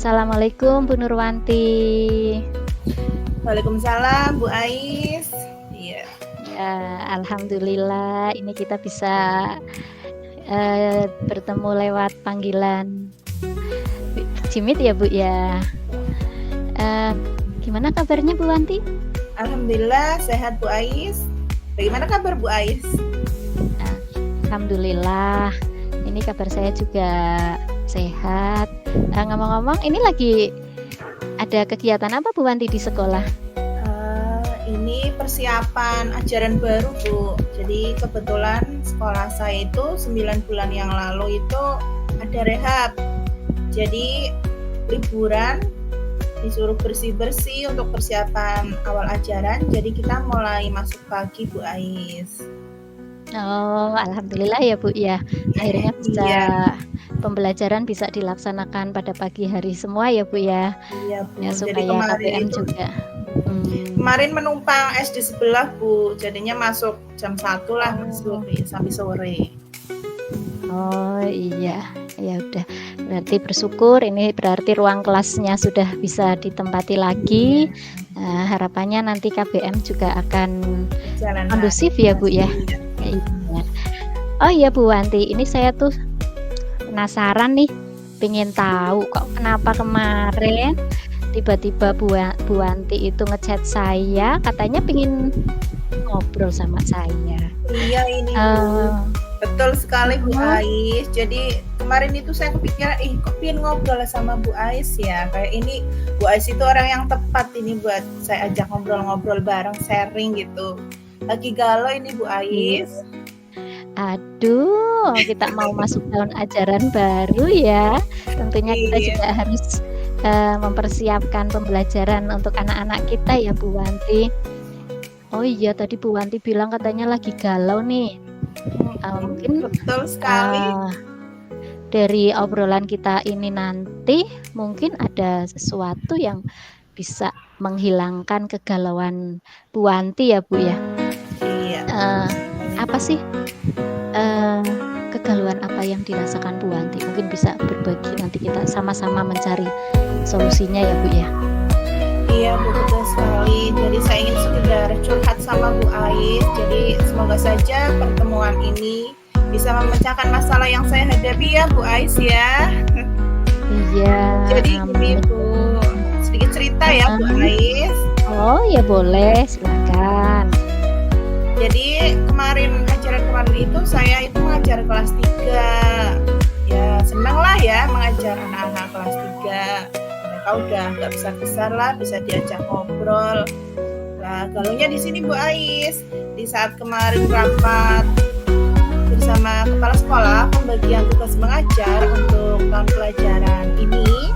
Assalamualaikum Bu Nurwanti. Waalaikumsalam Bu Ais. Iya. Ya, alhamdulillah ini kita bisa bertemu lewat panggilan Jimit ya Bu ya. Gimana kabarnya Bu Wanti? Alhamdulillah sehat Bu Ais. Bagaimana kabar Bu Ais? Alhamdulillah. Ini kabar saya juga sehat. Ngomong-ngomong, ini lagi ada kegiatan apa Bu Wanti di sekolah? Ini persiapan ajaran baru Bu. Jadi kebetulan sekolah saya itu 9 bulan yang lalu itu ada rehab. Jadi liburan disuruh bersih-bersih untuk persiapan awal ajaran. Jadi kita mulai masuk pagi Bu Ais. Oh, alhamdulillah ya Bu ya. Akhirnya bisa pembelajaran bisa dilaksanakan pada pagi hari semua ya Bu ya. Iya Bu. Ya, supaya jadi kemarin KPM juga. Kemarin menumpang SD sebelah Bu. Jadinya masuk jam 1 lah masuk sampai sore. Oh iya, ya udah. Berarti bersyukur ini berarti ruang kelasnya sudah bisa ditempati lagi. Nah, harapannya nanti KBM juga akan kondusif ya Bu ya. Iya. Oh iya Bu Wanti, ini saya tuh penasaran nih, pengen tahu kok kenapa kemarin tiba-tiba Bu Wanti itu ngechat saya, katanya pengen ngobrol sama saya. Iya ini betul sekali Bu Ais. Jadi kemarin itu saya kepikiran, kok pengen ngobrol sama Bu Ais ya. Kayak ini Bu Ais itu orang yang tepat ini buat saya ajak ngobrol-ngobrol bareng, sharing gitu. Lagi galau ini Bu Ais. Aduh, kita mau masuk tahun ajaran baru ya. Tentunya kita juga harus mempersiapkan pembelajaran untuk anak-anak kita ya Bu Wanti. Oh iya, tadi Bu Wanti bilang katanya lagi galau nih. Mungkin betul sekali. Dari obrolan kita ini nanti mungkin ada sesuatu yang bisa menghilangkan kegalauan Bu Wanti ya Bu ya. Iya. Apa sih kegalauan apa yang dirasakan Bu Wanti? Mungkin bisa berbagi, nanti kita sama-sama mencari solusinya ya Bu ya. Iya Bu, betul sekali. Jadi saya ingin sekedar curhat sama Bu Ais. Jadi semoga saja pertemuan ini bisa memecahkan masalah yang saya hadapi ya Bu Ais ya. Iya. Jadi gini Bu, sedikit cerita ya Bu Ais. Oh ya boleh, silakan. Jadi ajaran kemarin itu saya itu mengajar kelas 3. Ya senang lah ya mengajar anak-anak kelas 3. Mereka udah gak besar-besar lah, bisa diajak ngobrol. Nah galaunya di sini Bu Ais. Di saat kemarin rapat bersama kepala sekolah pembagian tugas mengajar untuk tahun pelajaran ini,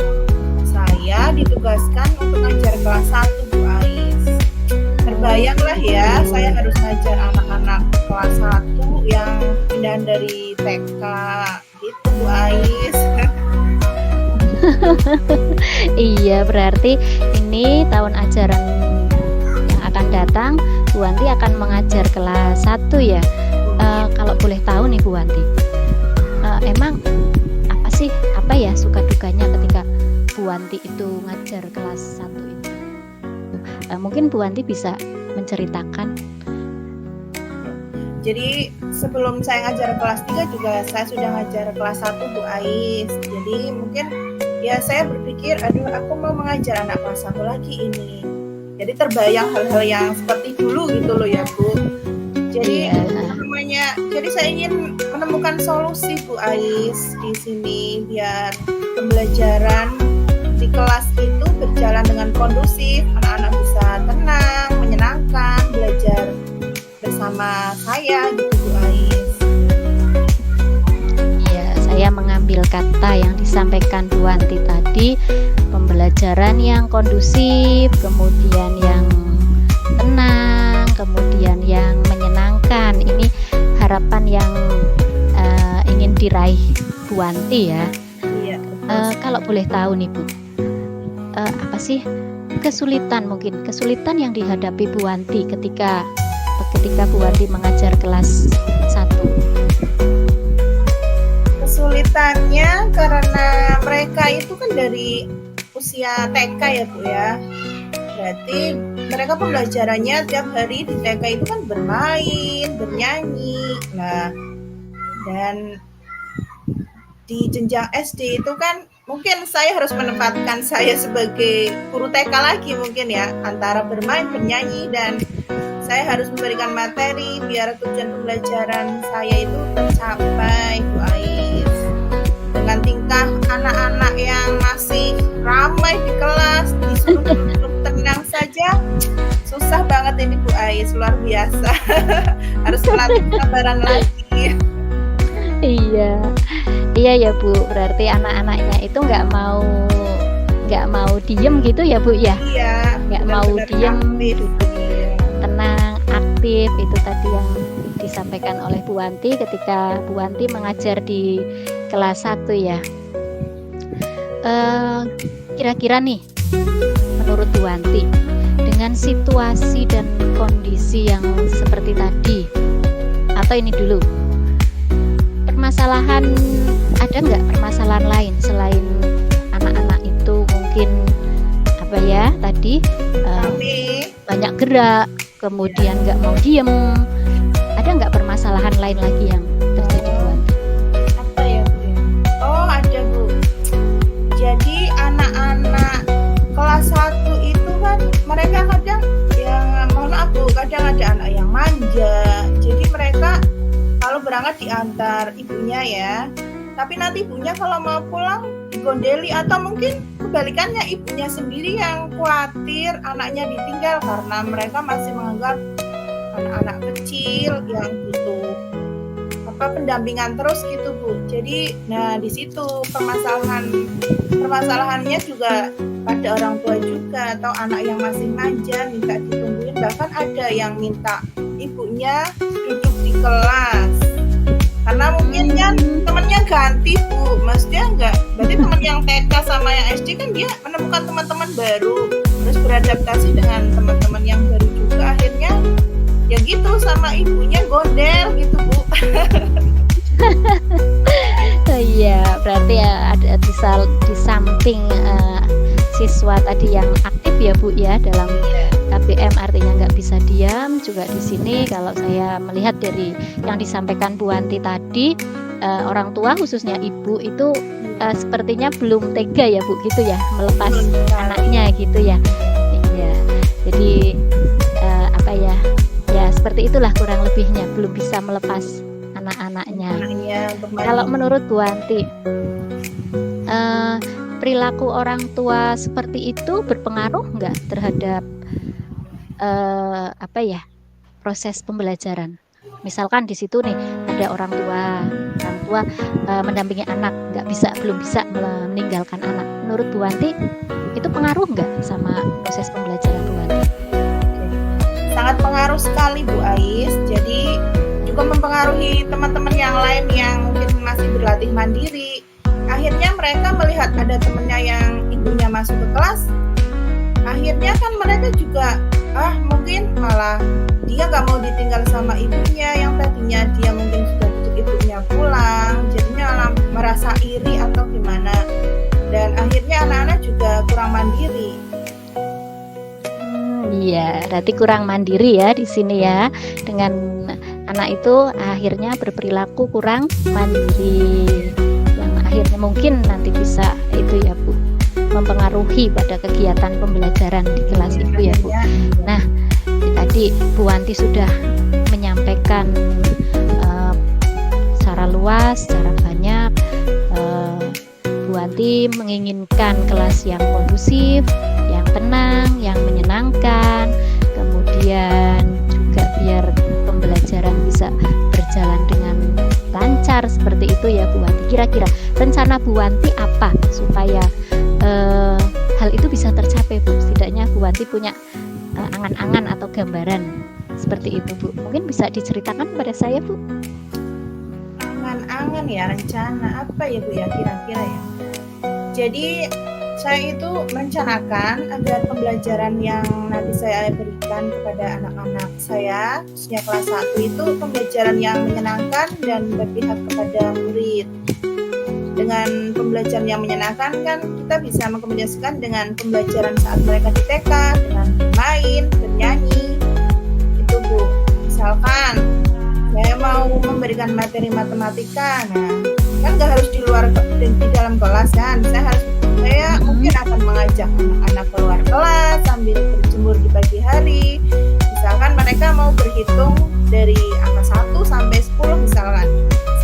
saya ditugaskan untuk mengajar kelas 1 Bu Ais. Terbayanglah ya, saya harus ngajar anak-anak kelas 1 yang pindahan dari TK gitu Bu Ais. Iya, berarti ini tahun ajaran yang akan datang Bu Wanti akan mengajar kelas 1 ya. Kalau boleh tahu nih Bu Wanti, emang apa ya suka dukanya ketika Bu Wanti itu ngajar kelas 1 itu? Mungkin Bu Wanti bisa menceritakan. Jadi sebelum saya ngajar kelas 3 juga saya sudah ngajar kelas 1 Bu Ais. Jadi mungkin ya saya berpikir, aduh aku mau mengajar anak kelas 1 lagi ini. Jadi terbayang hal-hal yang seperti dulu gitu loh ya Bu. Jadi jadi saya ingin menemukan solusi Bu Ais di sini biar pembelajaran di kelas itu berjalan dengan kondusif, anak-anak bisa tenang, menyenangkan, belajar bersama saya gitu Bu Ais. Iya, saya mengambil kata yang disampaikan Bu Wanti tadi, pembelajaran yang kondusif, kemudian yang tenang, kemudian yang menyenangkan. Ini harapan yang ingin diraih Bu Wanti ya. Iya. Kalau boleh tahu nih Bu, apa sih kesulitan yang dihadapi Bu Wanti ketika Bu Wanti mengajar kelas 1? Kesulitannya karena mereka itu kan dari usia TK ya Bu ya. Berarti mereka pembelajarannya tiap hari di TK itu kan bermain, bernyanyi. Nah, dan di jenjang SD itu kan mungkin saya harus menempatkan saya sebagai guru TK lagi mungkin ya, antara bermain, bernyanyi, dan saya harus memberikan materi biar tujuan pembelajaran saya itu tercapai Bu Ais. Dengan tingkah anak-anak yang masih ramai di kelas, disuruh duduk tenang saja, susah banget ini Bu Ais, luar biasa. Harus melatih kesabaran lagi. Iya ya Bu, berarti anak-anaknya itu nggak mau diem gitu ya Bu ya? Iya, nggak mau diem, duduk tenang, aktif. Itu tadi yang disampaikan oleh Bu Wanti ketika Bu Wanti mengajar di kelas 1 ya. Kira-kira nih, menurut Bu Wanti, dengan situasi dan kondisi yang seperti tadi, atau ini dulu, permasalahan, ada nggak permasalahan lain selain anak-anak itu mungkin apa ya tadi banyak gerak, kemudian nggak mau diem, ada nggak permasalahan lain lagi yang terjadi Bu Wanti? Apa ya Bu ya? Oh ada Bu. Jadi anak-anak kelas 1 itu kan mereka kadang ya mohon maaf Bu, kadang ada anak yang manja. Jadi mereka kalau berangkat diantar ibunya ya, tapi nanti ibunya kalau mau pulang digondeli, atau mungkin kebalikannya ibunya sendiri yang khawatir anaknya ditinggal karena mereka masih menganggap anak-anak kecil yang butuh pendampingan terus gitu Bu. Jadi nah di situ permasalahannya juga pada orang tua juga, atau anak yang masih manja minta ditungguin, bahkan ada yang minta ibunya duduk di kelas karena mungkin kan temannya ganti Bu, maksudnya enggak, berarti teman yang TK sama yang SD kan dia menemukan teman-teman baru, terus beradaptasi dengan teman-teman yang baru juga, akhirnya ya gitu sama ibunya gondel gitu Bu. Iya, berarti ya ada di samping siswa tadi yang aktif ya Bu ya dalam KBM, artinya nggak bisa diam juga di sini. Kalau saya melihat dari yang disampaikan Bu Wanti tadi, orang tua khususnya ibu itu sepertinya belum tega ya Bu gitu ya melepas anaknya gitu ya. Iya, jadi apa ya seperti itulah kurang lebihnya, belum bisa melepas anak-anaknya. Kalau menurut Bu Wanti, perilaku orang tua seperti itu berpengaruh nggak terhadap proses pembelajaran? Misalkan di situ nih ada orang tua mendampingi anak, belum bisa meninggalkan anak. Menurut Bu Wanti itu pengaruh nggak sama proses pembelajaran Bu Wanti? Sangat pengaruh sekali Bu Ais. Jadi juga mempengaruhi teman-teman yang lain yang mungkin masih berlatih mandiri. Akhirnya mereka melihat ada temannya yang ibunya masuk ke kelas, akhirnya kan mereka juga mungkin malah dia gak mau ditinggal sama ibunya, yang tadinya dia mungkin sudah butuh ibunya pulang, jadinya malah merasa iri atau gimana, dan akhirnya anak-anak juga kurang mandiri. Iya, berarti kurang mandiri ya di sini ya, dengan anak itu akhirnya berperilaku kurang mandiri, yang akhirnya mungkin nanti bisa itu ya Bu, mempengaruhi pada kegiatan pembelajaran di kelas itu ya Bu. Nah, tadi Bu Wanti sudah menyampaikan secara luas, secara banyak. Bu Wanti menginginkan kelas yang kondusif, yang tenang, yang menyenangkan, kemudian juga biar pembelajaran bisa berjalan dengan lancar seperti itu ya Bu Wanti. Kira-kira rencana Bu Wanti apa supaya hal itu bisa tercapai Bu? Setidaknya Bu Wanti punya angan-angan atau gambaran seperti itu Bu. Mungkin bisa diceritakan pada saya Bu. Angan-angan ya, rencana apa ya Bu ya kira-kira ya. Jadi saya itu merencanakan agar pembelajaran yang nanti saya berikan kepada anak-anak saya, khususnya kelas 1 itu pembelajaran yang menyenangkan dan berpihak kepada murid. Dan dengan pembelajaran yang menyenangkan kan kita bisa mengkombinasikan dengan pembelajaran saat mereka di TK dengan bermain, bernyanyi. Itu Bu. Misalkan saya mau memberikan materi matematika, nah kan nggak harus di dalam kelas kan. Saya mungkin akan mengajak anak-anak keluar kelas sambil berjemur di pagi hari. Misalkan mereka mau berhitung dari angka 1 sampai 10 misalkan.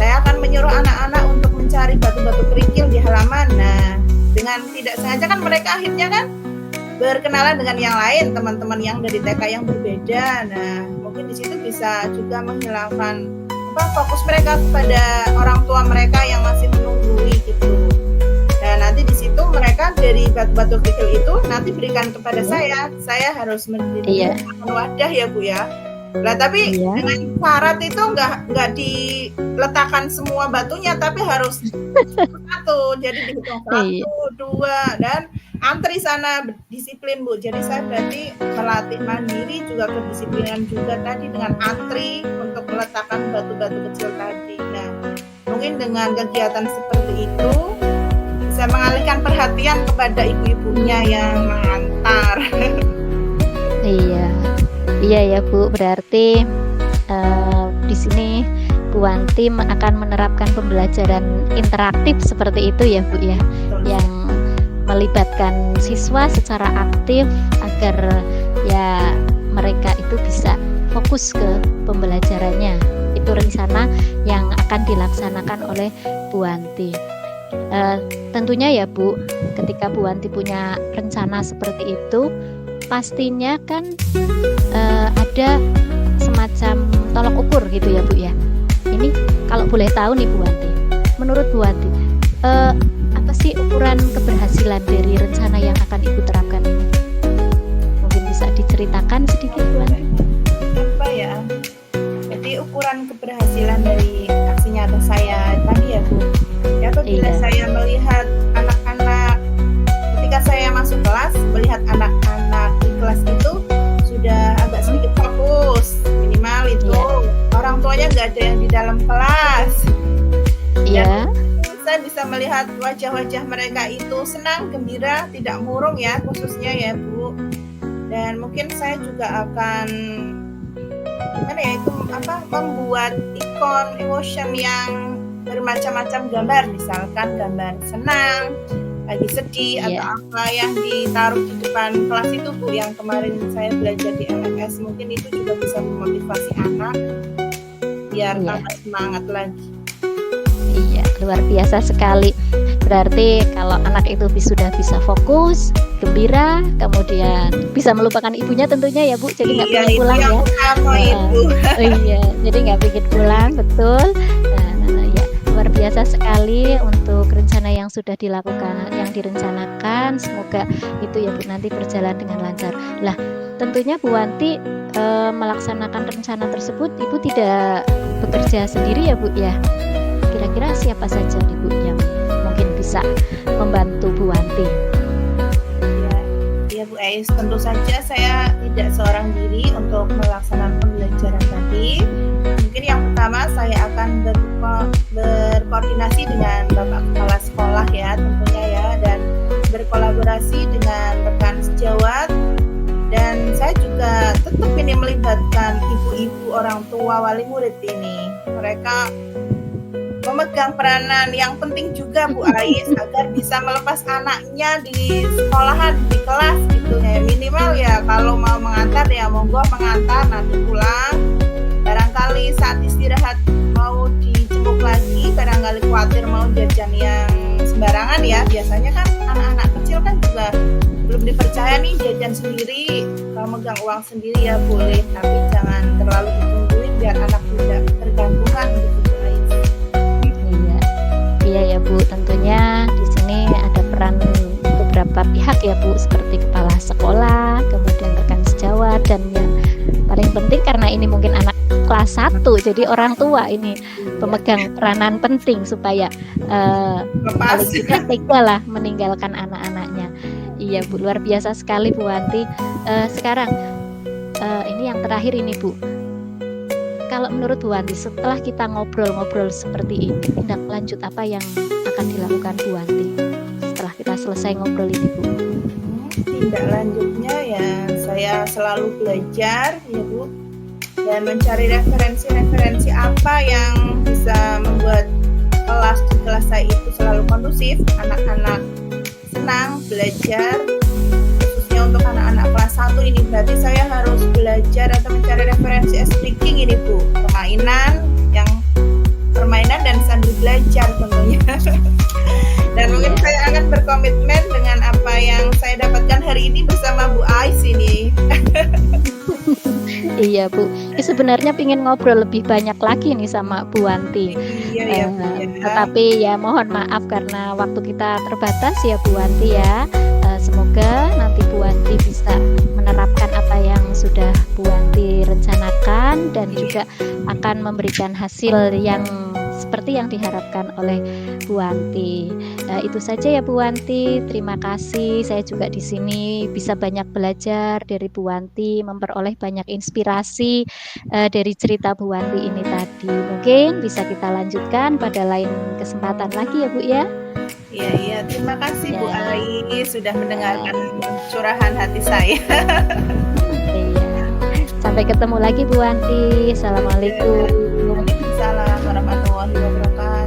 Saya akan menyuruh anak-anak untuk mencari batu-batu kerikil di halaman. Nah, dengan tidak sengaja kan mereka akhirnya kan berkenalan dengan yang lain, teman-teman yang dari TK yang berbeda. Nah, mungkin di situ bisa juga menghilangkan fokus mereka kepada orang tua mereka yang masih menunggui gitu. Nah, nanti di situ mereka dari batu-batu kerikil itu nanti berikan kepada saya. Saya harus mendirikan wadah ya Bu ya. Lah tapi dengan syarat itu nggak diletakkan semua batunya, tapi harus satu. Jadi dihitung 1, 2 dan antri sana, disiplin Bu. Jadi saya berarti melatih mandiri juga kedisiplinan juga tadi dengan antri untuk meletakkan batu-batu kecil tadi. Nah, mungkin dengan kegiatan seperti itu bisa mengalihkan perhatian kepada ibu-ibunya yang mengantar. Iya ya Bu, berarti di sini Bu Wanti akan menerapkan pembelajaran interaktif seperti itu ya Bu ya, yang melibatkan siswa secara aktif agar ya mereka itu bisa fokus ke pembelajarannya. Itu rencana yang akan dilaksanakan oleh Bu Wanti. Tentunya ya Bu, ketika Bu Wanti punya rencana seperti itu, pastinya kan ada semacam tolok ukur gitu ya Bu ya. Ini kalau boleh tahu nih Bu Wanti, menurut Bu Wanti apa sih ukuran keberhasilan dari rencana yang akan Ibu terapkan ini? Mungkin bisa diceritakan sedikit Bu Wanti. Apa ya? Jadi ukuran keberhasilan dari aksi nyata saya tadi ya Bu. Ya apabila saya melihat anak-anak ketika saya masuk kelas, melihat anak-anak di kelas itu sudah agak sedikit fokus, minimal itu orang tuanya nggak ada yang di dalam kelas. Saya bisa melihat wajah-wajah mereka itu senang, gembira, tidak murung ya khususnya ya Bu. Dan mungkin saya juga akan membuat ikon emotion yang bermacam-macam gambar, misalkan gambar senang, lagi sedih atau apa yang ditaruh di depan kelas itu Bu, yang kemarin saya belajar di LMS. Mungkin itu juga bisa memotivasi anak biar tambah semangat lagi. Iya, luar biasa sekali. Berarti kalau anak itu sudah bisa fokus, gembira, kemudian bisa melupakan ibunya tentunya ya Bu, jadi nggak pengen pulang ya. Jadi nggak pengen pulang, betul. Luar biasa sekali untuk rencana yang sudah dilakukan, yang direncanakan. Semoga itu ya Bu nanti berjalan dengan lancar. Lah, tentunya Bu Wanti melaksanakan rencana tersebut, Ibu tidak bekerja sendiri ya Bu ya. Kira-kira siapa saja nih Bu yang mungkin bisa membantu Bu Wanti? Ya Bu Ais, tentu saja saya tidak seorang diri untuk melaksanakan pembelajaran tadi. Mungkin yang pertama saya akan berkoordinasi dengan Bapak Kepala Sekolah ya tentunya ya, dan berkolaborasi dengan rekan sejawat, dan saya juga tetap ini melibatkan ibu-ibu, orang tua, wali murid ini. Mereka memegang peranan yang penting juga Bu Ais agar bisa melepas anaknya di sekolahan, di kelas gitu ya. Minimal ya kalau mau mengantar ya monggo mengantar, nanti pulang barangkali saat istirahat mau dijemput lagi, barangkali khawatir mau jajan yang sembarangan ya. Biasanya kan anak-anak kecil kan juga belum dipercaya nih jajan sendiri. Kalau megang uang sendiri ya boleh, tapi jangan terlalu ditungguin biar anak tidak tergangguan gitu. Iya ya Bu, tentunya di sini ada peran beberapa pihak ya Bu, seperti kepala sekolah, kemudian rekan sejawat, dan yang paling penting karena ini mungkin anak kelas 1, jadi orang tua ini pemegang peranan penting supaya paling tidak tega lah meninggalkan anak-anaknya. Iya Bu, luar biasa sekali Bu Wanti. Sekarang ini yang terakhir ini Bu, kalau menurut Bu Wanti setelah kita ngobrol-ngobrol seperti ini, tindak lanjut apa yang akan akan dilakukan Bu Wanti setelah kita selesai ngobrol ini, Bu? Tindak lanjutnya ya saya selalu belajar ya Bu, dan mencari referensi-referensi apa yang bisa membuat kelas saya itu selalu kondusif, anak-anak senang belajar. Khususnya untuk anak-anak kelas 1 ini berarti saya harus belajar atau mencari referensi speaking ini Bu, permainan dan sambil belajar tentunya. Dan mungkin saya akan berkomitmen dengan apa yang saya dapatkan hari ini bersama Bu Ais ini. Iya Bu, sebenarnya ingin ngobrol lebih banyak lagi nih sama Bu Wanti. Iya, Tetapi ya mohon maaf karena waktu kita terbatas ya Bu Wanti ya. Semoga nanti Bu Wanti bisa menerapkan apa yang sudah Bu Wanti rencanakan dan juga akan memberikan hasil yang seperti yang diharapkan oleh Bu Wanti. Itu saja ya Bu Wanti. Terima kasih. Saya juga di sini bisa banyak belajar dari Bu Wanti, memperoleh banyak inspirasi dari cerita Bu Wanti ini tadi. Mungkin bisa kita lanjutkan pada lain kesempatan lagi ya Bu ya. Iya, terima kasih Bu Ais sudah mendengarkan curahan hati saya. Iya. Sampai ketemu lagi Bu Wanti. Assalamualaikum. Waalaikumsalam warahmatullahi wabarakatuh.